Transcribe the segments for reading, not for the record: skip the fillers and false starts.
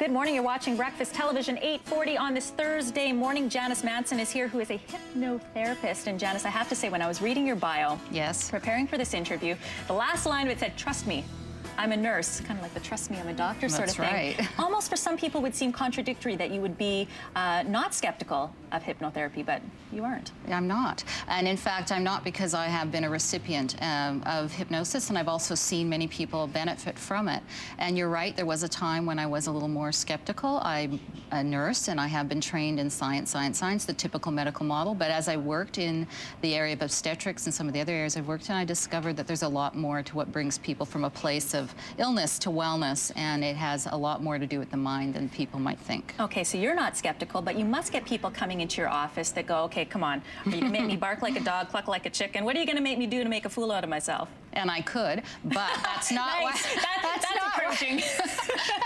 Good morning. You're watching Breakfast Television, 8:40 on this Thursday morning. Janice Manson is here, who is a hypnotherapist. And Janice, I have to say, when I was reading your bio, preparing for this interview, the last line of it said, "Trust me, I'm a nurse," kind of like the "trust me, I'm a doctor" sort of thing. That's right. Almost for some people would seem contradictory that you would be not skeptical of hypnotherapy, but you aren't. I'm not. And in fact, I'm not, because I have been a recipient of hypnosis, and I've also seen many people benefit from it. And you're right, there was a time when I was a little more skeptical. I'm a nurse, and I have been trained in science, the typical medical model. But as I worked in the area of obstetrics and some of the other areas I've worked in, I discovered that there's a lot more to what brings people from a place of illness to wellness, and it has a lot more to do with the mind than people might think. Okay, so you're not skeptical, but you must get people coming into your office that go, "Okay, come on, are you gonna make me bark like a dog, cluck like a chicken? What are you gonna make me do to make a fool out of myself?" And I could, but that's not nice. That's encouraging.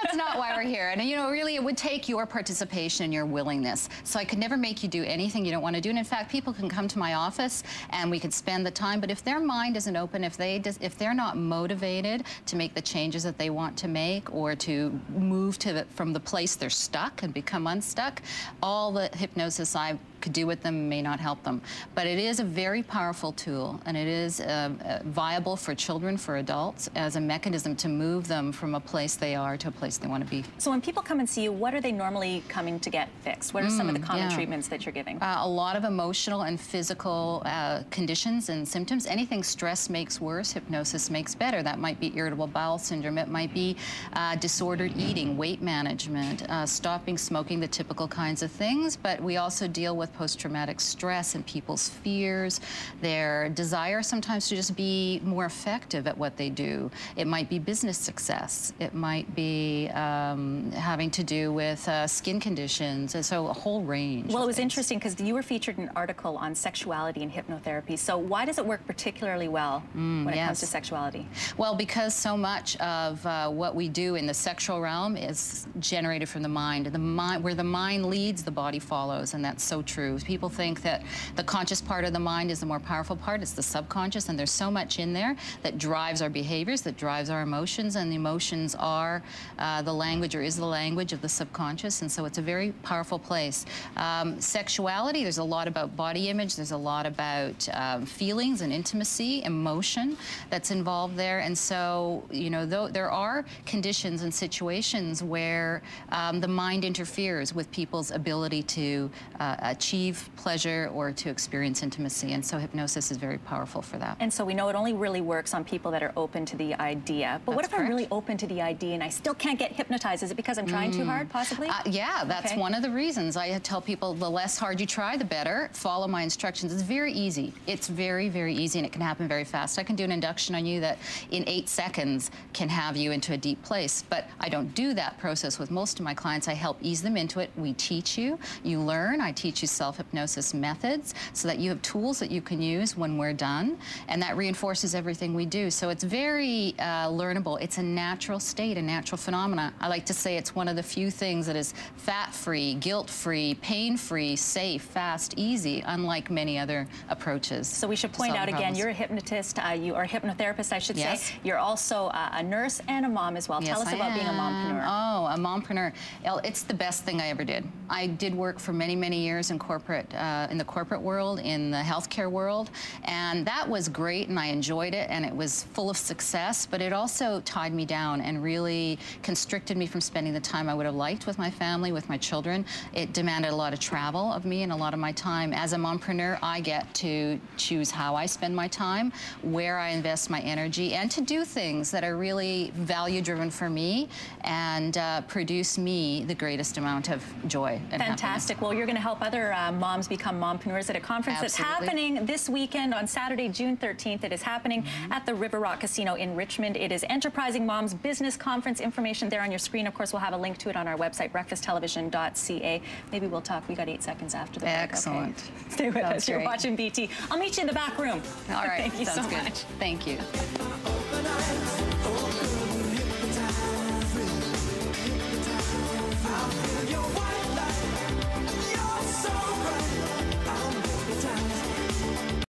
That's not why we're here. And you know, really, it would take your participation and your willingness. So I could never make you do anything you don't want to do. And in fact, people can come to my office and we could spend the time, but if their mind isn't open, if they're not motivated to make the changes that they want to make, or to move from the place they're stuck and become unstuck, all the hypnosis I could do with them may not help them. But it is a very powerful tool, and it is viable for children, for adults, as a mechanism to move them from a place they are to a place they want to be. So when people come and see you, what are they normally coming to get fixed? What are some of the common treatments that you're giving? A lot of emotional and physical conditions and symptoms. Anything stress makes worse, hypnosis makes better. That might be irritable bowel syndrome. It might be disordered eating, weight management, stopping smoking, the typical kinds of things. But we also deal with post-traumatic stress and people's fears, their desire sometimes to just be more effective at what they do. It might be business success. It might be having to do with skin conditions, and so a whole range. Well, it was interesting because you were featured in an article on sexuality and hypnotherapy. So why does it work particularly well when it comes to sexuality? Well, because so much of what we do in the sexual realm is generated from the mind. Where the mind leads, the body follows, and that's so true. People think that the conscious part of the mind is the more powerful part. It's the subconscious, and there's so much in there that drives our behaviors, that drives our emotions, and the emotions are the language, or is the language of the subconscious, and so it's a very powerful place. Sexuality, there's a lot about body image, there's a lot about feelings and intimacy, emotion that's involved there, and so, you know, there are conditions and situations where the mind interferes with people's ability to achieve pleasure or to experience intimacy, and so hypnosis is very powerful for that. And so we know it only really works on people that are open to the idea. But what if I'm really open to the idea and I still can't get hypnotized? Is it because I'm trying too hard, possibly? Yeah, that's one of the reasons. I tell people the less hard you try, the better. Follow my instructions. It's very easy. It's very, very easy, and it can happen very fast. I can do an induction on you that in 8 seconds can have you into a deep place, but I don't do that process with most of my clients. I help ease them into it. We teach you. You learn. I teach you self-hypnosis methods so that you have tools that you can use when we're done, and that reinforces everything we do. So it's very learnable. It's a natural state, a natural phenomena. I like to say it's one of the few things that is fat-free, guilt-free, pain-free, safe, fast, easy, unlike many other approaches. So we should point out again, you're a hypnotist, you are a hypnotherapist, I should say. You're also a nurse and a mom as well. Tell us about being a mompreneur. Oh, a mompreneur. It's the best thing I ever did. I did work for many, many years in the corporate world, in the healthcare world, and that was great, and I enjoyed it, and it was full of success, but it also tied me down and really constricted me from spending the time I would have liked with my family, with my children. It demanded a lot of travel of me and a lot of my time. As a mompreneur, I get to choose how I spend my time, where I invest my energy, and to do things that are really value-driven for me and produce me the greatest amount of joy and Fantastic. happiness. Well, you're going to help other moms become mompreneurs at a conference that's happening this weekend on Saturday, June 13th. It is happening at the River Rock Casino in Richmond. It is Enterprising Moms Business Conference. Information there on your screen. Of course, we'll have a link to it on our website, breakfasttelevision.ca. Maybe we'll talk. We got 8 seconds after the break. Excellent. Okay. Stay with us. You're watching BT. I'll meet you in the back room. All right. Thank you so much. Thank you.